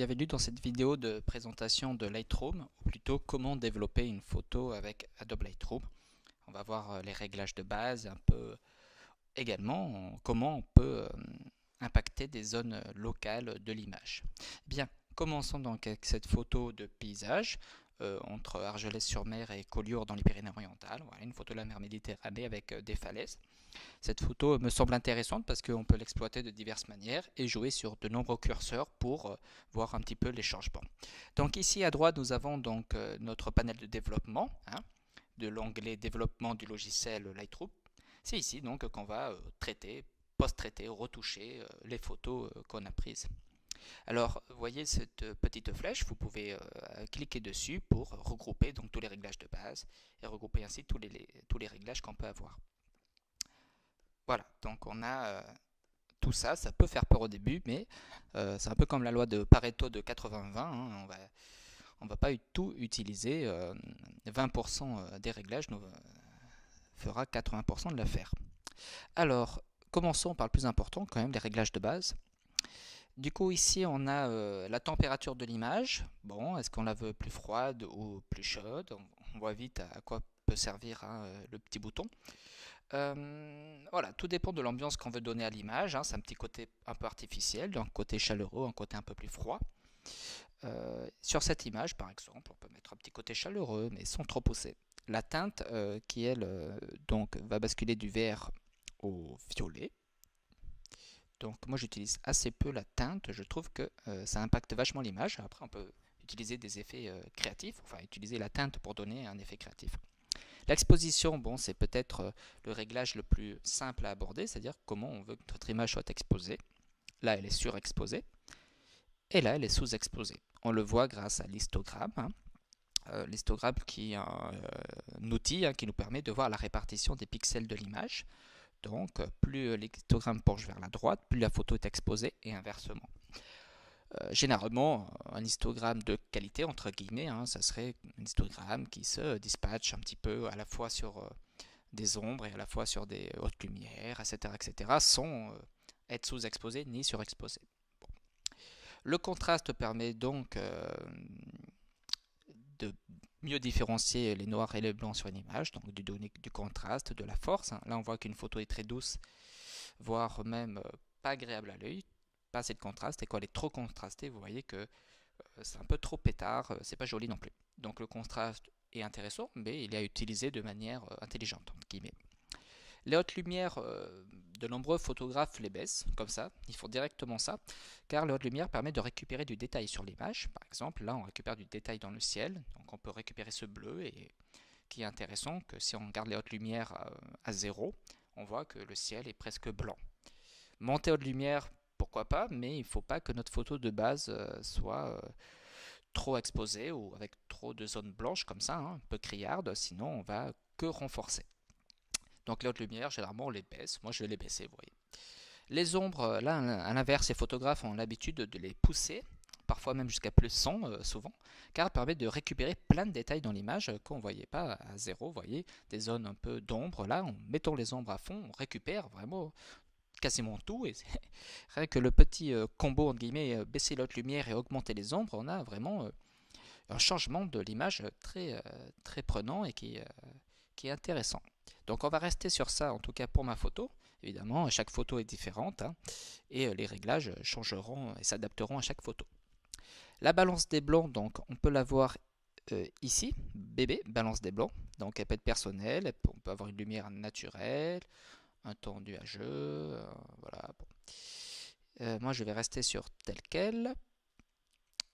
Bienvenue dans cette vidéo de présentation de Lightroom, ou plutôt comment développer une photo avec Adobe Lightroom. On va voir les réglages de base, un peu également comment on peut impacter des zones locales de l'image. Bien, commençons donc avec cette photo de paysage entre Argelès-sur-Mer et Collioure dans les Pyrénées-Orientales. Voilà, une photo de la mer Méditerranée avec des falaises. Cette photo me semble intéressante parce qu'on peut l'exploiter de diverses manières et jouer sur de nombreux curseurs pour voir un petit peu les changements. Donc ici à droite, nous avons donc notre panel de développement, de l'onglet développement du logiciel Lightroom. C'est ici donc qu'on va traiter, post-traiter, retoucher les photos qu'on a prises. Alors, vous voyez cette petite flèche, vous pouvez cliquer dessus pour regrouper donc tous les réglages de base et regrouper ainsi tous les réglages qu'on peut avoir. Voilà, donc on a tout ça, ça peut faire peur au début, mais c'est un peu comme la loi de Pareto de 80-20, on va pas tout utiliser, 20% des réglages nous fera 80% de l'affaire. Alors, commençons par le plus important, quand même, les réglages de base. Du coup, ici, on a la température de l'image. Bon, est-ce qu'on la veut plus froide ou plus chaude? On voit vite à quoi peut servir le petit bouton. Voilà, tout dépend de l'ambiance qu'on veut donner à l'image. C'est un petit côté un peu artificiel, un côté chaleureux, un côté un peu plus froid. Sur cette image, par exemple, on peut mettre un petit côté chaleureux, mais sans trop pousser. La teinte qui, elle, donc, va basculer du vert au violet. Donc, moi, j'utilise assez peu la teinte. Je trouve que ça impacte vachement l'image. Après, on peut utiliser des effets créatifs, enfin, utiliser la teinte pour donner un effet créatif. L'exposition, bon, c'est peut-être le réglage le plus simple à aborder, c'est-à-dire comment on veut que notre image soit exposée. Là, elle est surexposée, et là, elle est sous-exposée. On le voit grâce à l'histogramme. L'histogramme qui est un outil qui nous permet de voir la répartition des pixels de l'image. Donc, plus l'histogramme penche vers la droite, plus la photo est exposée, et inversement. Généralement, un histogramme de qualité, entre guillemets, ça serait un histogramme qui se dispatche un petit peu à la fois sur des ombres et à la fois sur des hautes lumières, etc., sans être sous-exposé ni surexposé. Bon. Le contraste permet donc de mieux différencier les noirs et les blancs sur une image, donc de donner du contraste, de la force. Là, on voit qu'une photo est très douce, voire même pas agréable à l'œil, pas assez de contraste, et quand elle est trop contrastée, vous voyez que c'est un peu trop pétard, c'est pas joli non plus. Donc le contraste est intéressant, mais il est à utiliser de manière intelligente, entre guillemets. Les hautes lumières, de nombreux photographes les baissent, comme ça, ils font directement ça, car les hautes lumières permettent de récupérer du détail sur l'image. Par exemple, là on récupère du détail dans le ciel, donc on peut récupérer ce bleu, et qui est intéressant, que si on garde les hautes lumières à 0, on voit que le ciel est presque blanc. Monter haute lumière, pourquoi pas, mais il ne faut pas que notre photo de base soit trop exposée ou avec trop de zones blanches comme ça, un peu criarde, sinon on va que renforcer. Donc les hautes lumières, généralement on les baisse, moi je vais les baisser, vous voyez. Les ombres, là à l'inverse, les photographes ont l'habitude de les pousser, parfois même jusqu'à plus 100 souvent, car elles permettent de récupérer plein de détails dans l'image qu'on ne voyait pas à 0, vous voyez, des zones un peu d'ombre, là en mettant les ombres à fond, on récupère vraiment quasiment tout, et rien que le petit combo entre guillemets baisser l'autre lumière et augmenter les ombres, on a vraiment un changement de l'image très prenant et qui est intéressant. Donc on va rester sur ça en tout cas pour ma photo. Évidemment, chaque photo est différente et les réglages changeront et s'adapteront à chaque photo. La balance des blancs, donc on peut la voir ici, BB, balance des blancs. Donc elle peut être personnelle, on peut avoir une lumière naturelle, un ton nuageux, voilà. Bon. Moi je vais rester sur tel quel.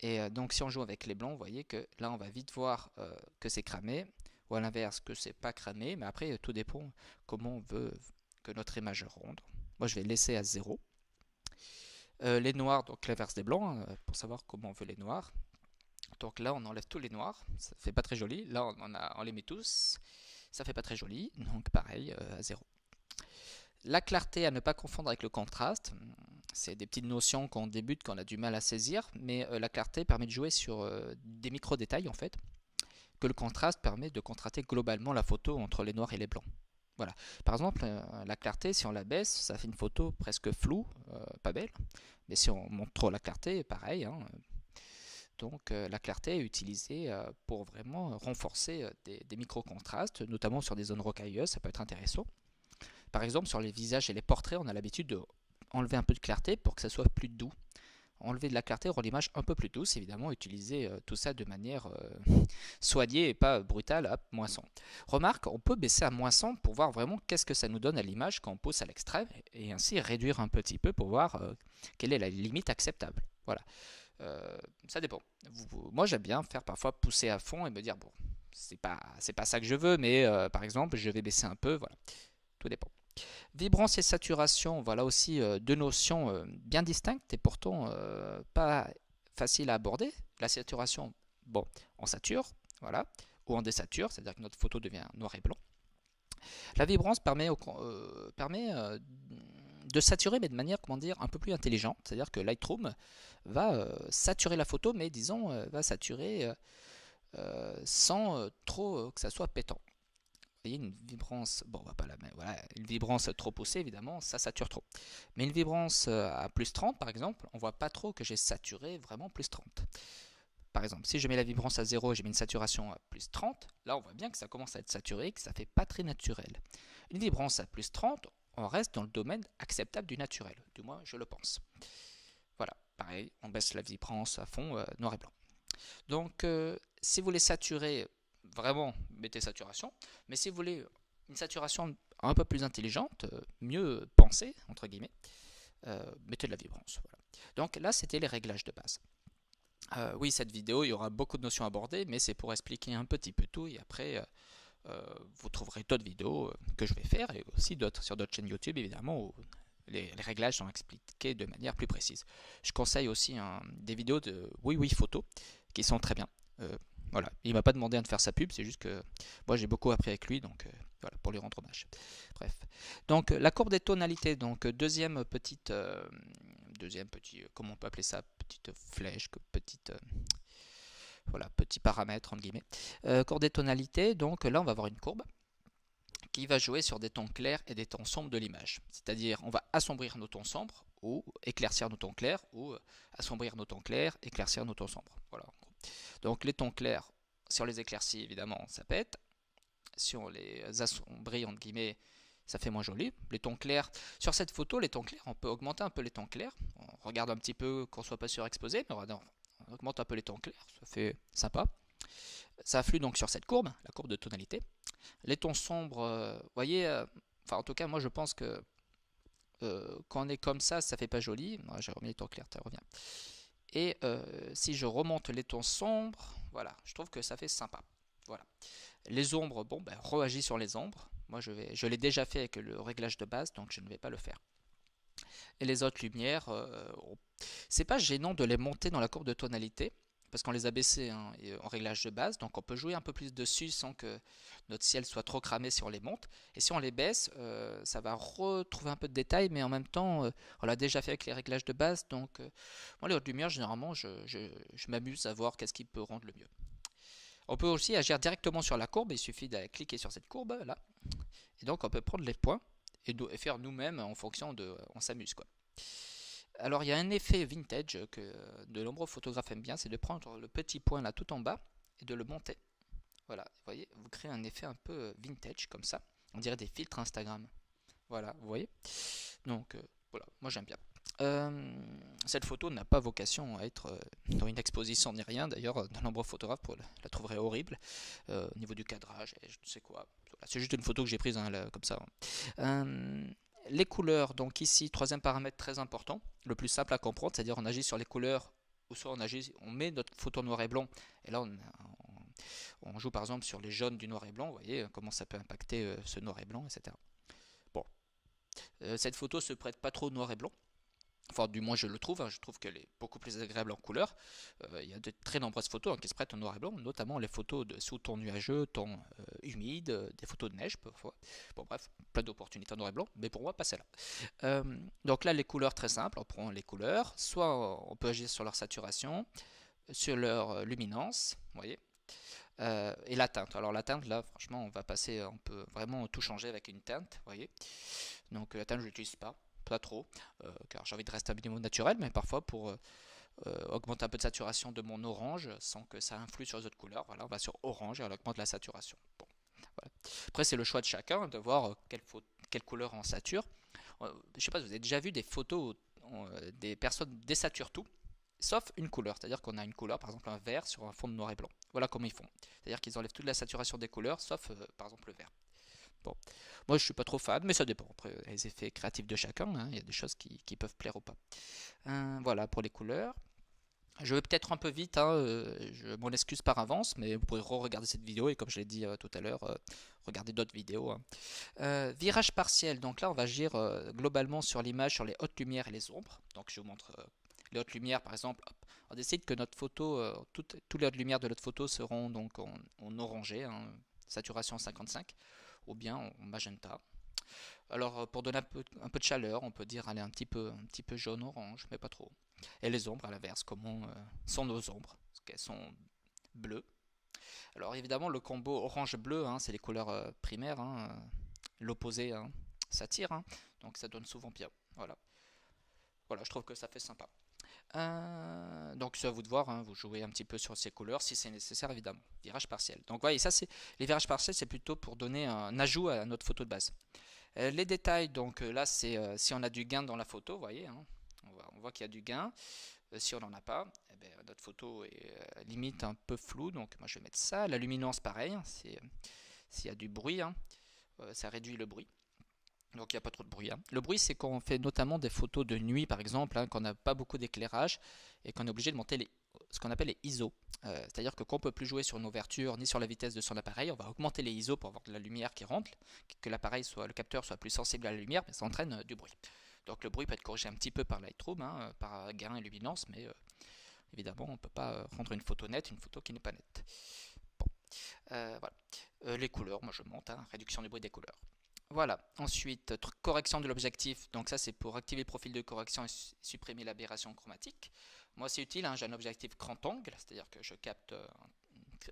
Et donc si on joue avec les blancs, vous voyez que là on va vite voir que c'est cramé, ou à l'inverse que c'est pas cramé, mais après tout dépend comment on veut que notre image ronde. Moi je vais laisser à 0. Les noirs, donc l'inverse des blancs, pour savoir comment on veut les noirs. Donc là on enlève tous les noirs, ça fait pas très joli. Là on les met tous, ça fait pas très joli, donc pareil à 0. La clarté à ne pas confondre avec le contraste, c'est des petites notions qu'on débute, qu'on a du mal à saisir, mais la clarté permet de jouer sur des micro-détails en fait, que le contraste permet de contraster globalement la photo entre les noirs et les blancs. Voilà. Par exemple, la clarté, si on la baisse, ça fait une photo presque floue, pas belle, mais si on monte trop la clarté, pareil, Donc la clarté est utilisée pour vraiment renforcer des micro-contrastes, notamment sur des zones rocailleuses, ça peut être intéressant. Par exemple, sur les visages et les portraits, on a l'habitude d'enlever un peu de clarté pour que ça soit plus doux. Enlever de la clarté rend l'image un peu plus douce, évidemment, utiliser tout ça de manière soignée et pas brutale à -100. Remarque, on peut baisser à -100 pour voir vraiment qu'est-ce que ça nous donne à l'image quand on pousse à l'extrême, et ainsi réduire un petit peu pour voir quelle est la limite acceptable. Voilà. Ça dépend. Moi, j'aime bien faire parfois pousser à fond et me dire, bon, c'est pas ça que je veux, mais par exemple, je vais baisser un peu, voilà. Tout dépend. Vibrance et saturation, voilà aussi deux notions bien distinctes et pourtant pas faciles à aborder. La saturation, bon, on sature, voilà, ou on désature, c'est-à-dire que notre photo devient noir et blanc. La vibrance permet de saturer, mais de manière, comment dire, un peu plus intelligente, c'est-à-dire que Lightroom va saturer la photo, mais disons, va saturer sans trop que ça soit pétant. Vous voyez, une vibrance, bon, on va pas la mettre, voilà, une vibrance trop poussée, évidemment, ça sature trop. Mais une vibrance à +30, par exemple, on voit pas trop que j'ai saturé vraiment +30. Par exemple, si je mets la vibrance à 0 et j'ai mis une saturation à +30, là on voit bien que ça commence à être saturé, que ça fait pas très naturel. Une vibrance à +30, on reste dans le domaine acceptable du naturel, du moins je le pense. Voilà, pareil, on baisse la vibrance à fond, noir et blanc. Donc, si vous voulez saturer, vraiment, mettez saturation. Mais si vous voulez une saturation un peu plus intelligente, mieux pensée, entre guillemets, mettez de la vibrance. Voilà. Donc là, c'était les réglages de base. Oui, cette vidéo, il y aura beaucoup de notions abordées, mais c'est pour expliquer un petit peu tout. Et après, vous trouverez d'autres vidéos que je vais faire, et aussi d'autres sur d'autres chaînes YouTube, évidemment, où les réglages sont expliqués de manière plus précise. Je conseille aussi des vidéos de Oui Photo, qui sont très bien. Voilà, il m'a pas demandé de faire sa pub, c'est juste que moi j'ai beaucoup appris avec lui, donc voilà, pour lui rendre hommage. Bref, donc la courbe des tonalités, donc deuxième petit, comment on peut appeler ça, petite flèche, petite, voilà, petit paramètre entre guillemets. Courbe des tonalités, donc là on va avoir une courbe qui va jouer sur des tons clairs et des tons sombres de l'image. C'est-à-dire, on va assombrir nos tons sombres ou éclaircir nos tons clairs, ou assombrir nos tons clairs, éclaircir nos tons sombres. Voilà. Donc les tons clairs, si on les éclaircit, évidemment, ça pète. Si on les assombrit, entre guillemets, ça fait moins joli. Les tons clairs, sur cette photo, les tons clairs, on peut augmenter un peu les tons clairs. On regarde un petit peu qu'on ne soit pas surexposé, mais on augmente un peu les tons clairs, ça fait sympa. Ça afflue donc sur cette courbe, la courbe de tonalité. Les tons sombres, vous voyez, enfin en tout cas moi je pense que quand on est comme ça fait pas joli. Moi j'ai remis les tons clairs, ça revient. Et si je remonte les tons sombres, voilà, je trouve que ça fait sympa. Voilà. Les ombres, bon, ben, réagis sur les ombres. Moi je l'ai déjà fait avec le réglage de base, donc je ne vais pas le faire. Et les autres lumières, c'est pas gênant de les monter dans la courbe de tonalité, parce qu'on les a baissés hein, en réglage de base, donc on peut jouer un peu plus dessus sans que notre ciel soit trop cramé si on les monte. Et si on les baisse, ça va retrouver un peu de détails, mais en même temps, on l'a déjà fait avec les réglages de base, donc moi les hautes lumières, généralement, je m'amuse à voir qu'est-ce qui peut rendre le mieux. On peut aussi agir directement sur la courbe, il suffit de cliquer sur cette courbe là, et donc on peut prendre les points et faire nous-mêmes en fonction de... On s'amuse quoi. Alors il y a un effet vintage que de nombreux photographes aiment bien, c'est de prendre le petit point là tout en bas et de le monter. Voilà, vous voyez, vous créez un effet un peu vintage comme ça. On dirait des filtres Instagram. Voilà, vous voyez. Donc voilà, moi j'aime bien. Cette photo n'a pas vocation à être dans une exposition ni rien. D'ailleurs, de nombreux photographes la trouveraient horrible au niveau du cadrage et je ne sais quoi. Voilà, c'est juste une photo que j'ai prise hein, là, comme ça. Les couleurs, donc ici, troisième paramètre très important, le plus simple à comprendre, c'est-à-dire on agit sur les couleurs, ou soit on met notre photo noir et blanc, et là on joue par exemple sur les jaunes du noir et blanc, vous voyez comment ça peut impacter ce noir et blanc, etc. Bon, cette photo se prête pas trop au noir et blanc, enfin du moins je le trouve, hein, je trouve qu'elle est beaucoup plus agréable en couleur. Il y a de très nombreuses photos hein, qui se prêtent au noir et blanc, notamment les photos de sous ton nuageux, ton humide, des photos de neige parfois. Bon bref, plein d'opportunités en noir et blanc, mais pour moi pas celle-là. Donc là les couleurs très simples, on prend les couleurs, soit on peut agir sur leur saturation, sur leur luminance, vous voyez, et la teinte. Alors la teinte là franchement on peut vraiment tout changer avec une teinte, vous voyez. Donc la teinte je l'utilise pas trop, car j'ai envie de rester un minimum naturel, mais parfois pour augmenter un peu de saturation de mon orange sans que ça influe sur les autres couleurs. Voilà, on va sur orange et on augmente la saturation. Bon, voilà. Après, c'est le choix de chacun de voir quelle couleur on sature. Je sais pas, vous avez déjà vu des photos où des personnes désaturent tout, sauf une couleur. C'est-à-dire qu'on a une couleur, par exemple un vert sur un fond de noir et blanc. Voilà comment ils font. C'est-à-dire qu'ils enlèvent toute la saturation des couleurs, sauf par exemple le vert. Bon, moi je suis pas trop fan, mais ça dépend. Après, les effets créatifs de chacun, hein, il y a des choses qui peuvent plaire ou pas. Voilà pour les couleurs. Je vais peut-être un peu vite, hein, je m'en excuse par avance, mais vous pourrez re-regarder cette vidéo et comme je l'ai dit tout à l'heure, regardez d'autres vidéos, hein. Virage partiel, donc là on va agir globalement sur l'image, sur les hautes lumières et les ombres. Donc je vous montre les hautes lumières par exemple. Hop, on décide que notre photo, toutes les hautes lumières de notre photo seront donc en orangé, hein, saturation 55, ou bien en magenta. Alors pour donner un peu de chaleur, on peut dire aller un petit peu jaune-orange, mais pas trop. Et les ombres à l'inverse, comment sont nos ombres? Est-ce qu'elles sont bleues? Alors évidemment le combo orange-bleu, hein, c'est les couleurs primaires, hein, l'opposé, hein, ça tire, hein, donc ça donne souvent bien. Voilà. Voilà, je trouve que ça fait sympa. Donc c'est à vous de voir, hein, vous jouez un petit peu sur ces couleurs si c'est nécessaire évidemment. Virage partiel. Donc voyez, ça c'est les virages partiels, c'est plutôt pour donner un ajout à notre photo de base. Les détails, donc là c'est si on a du gain dans la photo, vous voyez, hein, on voit qu'il y a du gain. Si on n'en a pas, eh bien, notre photo est limite un peu floue, donc moi je vais mettre ça. La luminance pareil, hein, s'il y a du bruit, hein, ça réduit le bruit. Donc il n'y a pas trop de bruit, hein. Le bruit c'est quand on fait notamment des photos de nuit par exemple, hein, qu'on n'a pas beaucoup d'éclairage et qu'on est obligé de monter ce qu'on appelle les ISO. C'est-à-dire que quand on ne peut plus jouer sur une ouverture ni sur la vitesse de son appareil, on va augmenter les ISO pour avoir de la lumière qui rentre, que l'appareil le capteur soit plus sensible à la lumière, mais ça entraîne du bruit. Donc le bruit peut être corrigé un petit peu par Lightroom, hein, par gain et luminance, mais évidemment on ne peut pas rendre une photo nette, une photo qui n'est pas nette. Bon, voilà. Les couleurs, moi je monte, hein, réduction du bruit des couleurs. Voilà, ensuite correction de l'objectif, donc ça c'est pour activer le profil de correction et supprimer l'aberration chromatique. Moi c'est utile, hein, j'ai un objectif grand angle, c'est-à-dire que je capte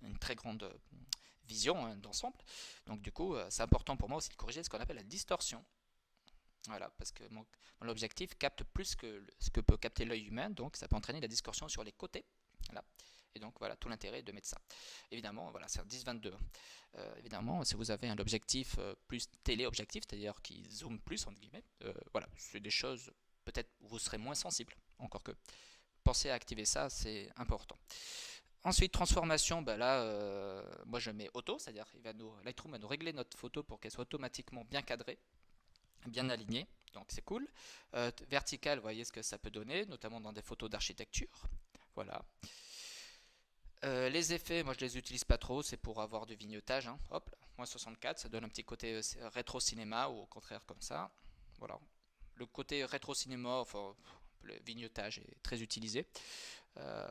une très grande vision, hein, d'ensemble. Donc du coup c'est important pour moi aussi de corriger ce qu'on appelle la distorsion. Voilà, parce que mon objectif capte plus que ce que peut capter l'œil humain, donc ça peut entraîner la distorsion sur les côtés. Voilà. Et donc voilà, tout l'intérêt de mettre ça. Évidemment, voilà, c'est un 10-22. Évidemment, si vous avez un objectif plus téléobjectif, c'est-à-dire qui zoome plus, entre guillemets, voilà, c'est des choses, peut-être vous serez moins sensible, encore que. Pensez à activer ça, c'est important. Ensuite, transformation, ben là, moi je mets auto, c'est-à-dire Lightroom va nous régler notre photo pour qu'elle soit automatiquement bien cadrée, bien alignée, donc c'est cool. Vertical, vous voyez ce que ça peut donner, notamment dans des photos d'architecture. Voilà. Les effets, moi je les utilise pas trop, c'est pour avoir du vignetage, hein. Hop, moins 64, ça donne un petit côté rétro cinéma ou au contraire comme ça. Voilà. Le côté rétro cinéma, enfin, le vignetage est très utilisé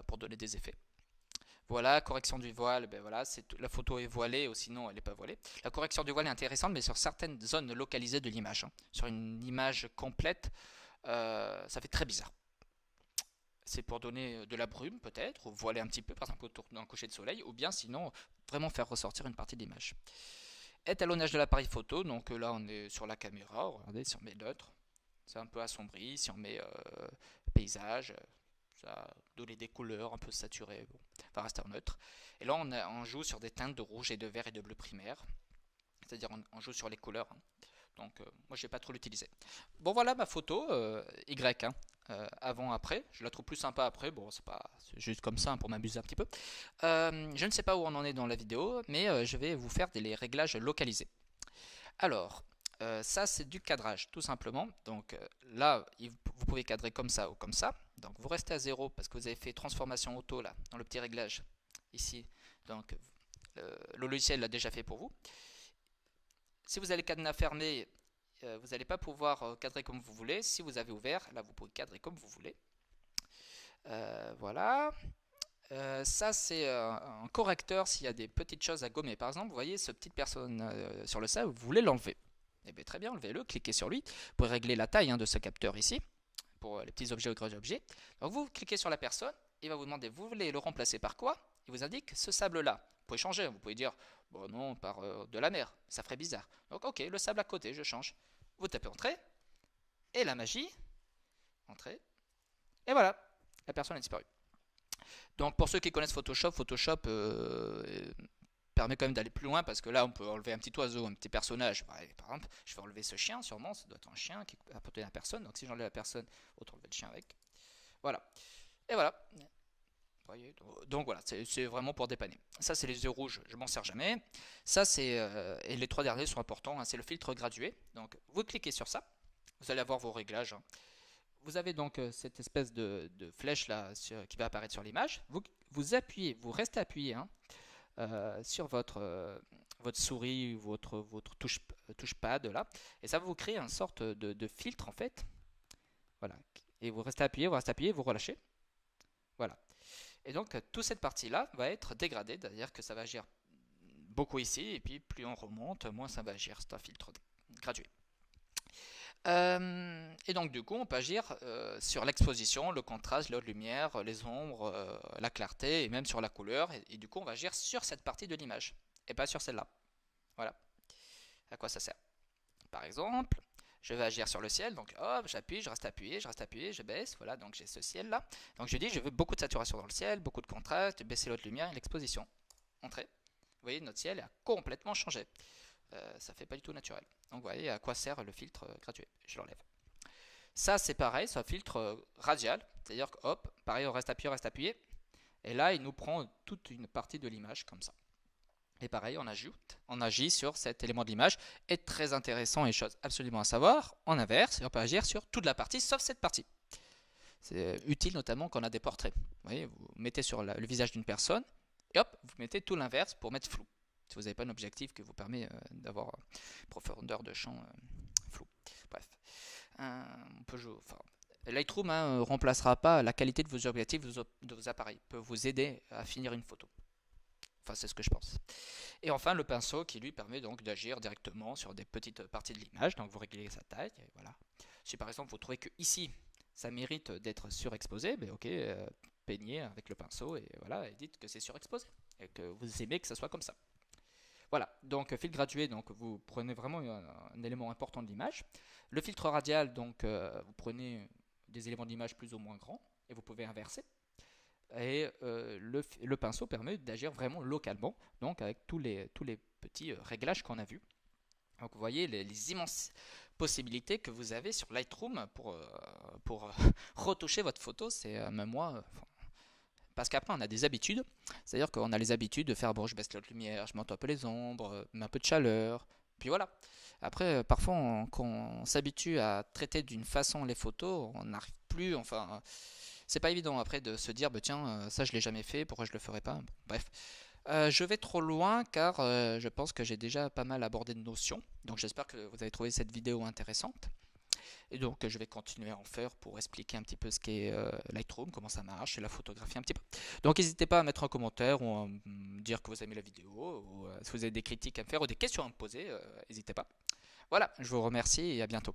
pour donner des effets. Voilà, correction du voile, ben voilà, la photo est voilée ou sinon elle n'est pas voilée. La correction du voile est intéressante, mais sur certaines zones localisées de l'image, hein. Sur une image complète, ça fait très bizarre. C'est pour donner de la brume peut-être, ou voiler un petit peu, par exemple autour d'un coucher de soleil, ou bien sinon vraiment faire ressortir une partie de l'image. Étalonnage de l'appareil photo, donc là on est sur la caméra, regardez si on met neutre, c'est un peu assombri, si on met paysage, ça donne des couleurs un peu saturées, bon, va rester en neutre. Et là on joue sur des teintes de rouge et de vert et de bleu primaire, c'est-à-dire on joue sur les couleurs, hein. Donc moi je vais pas trop l'utiliser. Bon voilà ma photo Y, hein, avant après. Je la trouve plus sympa après. Bon c'est juste comme ça, hein, pour m'amuser un petit peu. Je ne sais pas où on en est dans la vidéo, mais je vais vous faire des réglages localisés. Alors ça c'est du cadrage tout simplement. Donc là vous pouvez cadrer comme ça ou comme ça. Donc vous restez à 0 parce que vous avez fait transformation auto là dans le petit réglage ici. Donc le logiciel l'a déjà fait pour vous. Si vous avez le cadenas fermé, vous n'allez pas pouvoir cadrer comme vous voulez. Si vous avez ouvert, là vous pouvez cadrer comme vous voulez. Voilà. Ça c'est un correcteur s'il y a des petites choses à gommer. Par exemple, vous voyez ce petite personne sur le sable, vous voulez l'enlever. Eh bien très bien, enlevez-le, cliquez sur lui. Vous pouvez régler la taille, hein, de ce capteur ici, pour les petits objets ou gros objets. Donc vous cliquez sur la personne, il va vous demander, vous voulez le remplacer par quoi? Il vous indique ce sable-là. Vous pouvez changer, vous pouvez dire, bon non, par de la mer, ça ferait bizarre. Donc ok, le sable à côté, je change. Vous tapez entrée, et la magie, entrée, et voilà. la personne a disparu. Donc pour ceux qui connaissent Photoshop, Photoshop permet quand même d'aller plus loin parce que là on peut enlever un petit oiseau, un petit personnage. Par exemple, je vais enlever ce chien sûrement, ça doit être un chien qui appartient à la personne. Donc si j'enlève la personne, autant enlever le chien avec. Voilà. Et voilà. Voyez, donc voilà, c'est vraiment pour dépanner. Ça c'est les yeux rouges, je m'en sers jamais. Ça c'est et les trois derniers sont importants, hein, c'est le filtre gradué. Donc vous cliquez sur ça, vous allez avoir vos réglages, hein. Vous avez donc cette espèce de flèche là qui va apparaître sur l'image. Vous appuyez, vous restez appuyé, hein, sur votre souris ou votre touchpad là, et ça va vous créer une sorte de filtre en fait. Voilà. Et vous restez appuyé, vous relâchez. Voilà. Et donc toute cette partie-là va être dégradée, c'est-à-dire que ça va agir beaucoup ici, et puis plus on remonte, moins ça va agir. C'est un filtre gradué. Et donc du coup on peut agir sur l'exposition, le contraste, la haute lumière, les ombres, la clarté, et même sur la couleur, et du coup on va agir sur cette partie de l'image, et pas sur celle-là. Voilà. À quoi ça sert? Par exemple, je vais agir sur le ciel, donc hop, j'appuie, je reste appuyé, je baisse, voilà, donc j'ai ce ciel là. Donc je dis, je veux beaucoup de saturation dans le ciel, beaucoup de contraste, baisser l'haute lumière et l'exposition. Entrée. Vous voyez, notre ciel a complètement changé. Ça fait pas du tout naturel. Donc vous voyez à quoi sert le filtre gradué. Je l'enlève. Ça c'est pareil, c'est un filtre radial, c'est-à-dire que hop, pareil, on reste appuyé, et là il nous prend toute une partie de l'image comme ça. Et pareil, on agit sur cet élément de l'image. Et très intéressant et chose absolument à savoir, en inverse, on peut agir sur toute la partie sauf cette partie. C'est utile notamment quand on a des portraits. Vous voyez, vous mettez sur le visage d'une personne, et hop, vous mettez tout l'inverse pour mettre flou. Si vous n'avez pas un objectif qui vous permet d'avoir profondeur de champ flou. Bref. On peut jouer, enfin, Lightroom ne remplacera pas la qualité de vos objectifs, de vos appareils. Il peut vous aider à finir une photo. Enfin, c'est ce que je pense. Et enfin, le pinceau qui lui permet donc d'agir directement sur des petites parties de l'image. Donc vous réglez sa taille, et voilà. Si par exemple vous trouvez que ici, ça mérite d'être surexposé, ben ok, peignez avec le pinceau et voilà, et dites que c'est surexposé et que vous aimez que ça soit comme ça. Voilà, donc filtre gradué, donc vous prenez vraiment un élément important de l'image. Le filtre radial, donc vous prenez des éléments d'image plus ou moins grands et vous pouvez inverser. Et le pinceau permet d'agir vraiment localement, donc avec tous les petits réglages qu'on a vus. Donc vous voyez les immenses possibilités que vous avez sur Lightroom pour retoucher votre photo. C'est même moi, parce qu'après on a des habitudes, c'est-à-dire qu'on a les habitudes de faire bon, je baisse la lumière, je monte un peu les ombres, mets un peu de chaleur, puis voilà. Après, parfois, quand on s'habitue à traiter d'une façon les photos, on n'arrive plus, enfin, c'est pas évident après de se dire, bah, tiens, ça je l'ai jamais fait, pourquoi je le ferais pas? Bon, bref. Je vais trop loin car je pense que j'ai déjà pas mal abordé de notions. Donc j'espère que vous avez trouvé cette vidéo intéressante. Et donc je vais continuer à en faire pour expliquer un petit peu ce qu'est Lightroom, comment ça marche et la photographie un petit peu. Donc n'hésitez pas à mettre un commentaire ou à me dire que vous aimez la vidéo ou si vous avez des critiques à me faire ou des questions à me poser, n'hésitez pas. Voilà, je vous remercie et à bientôt.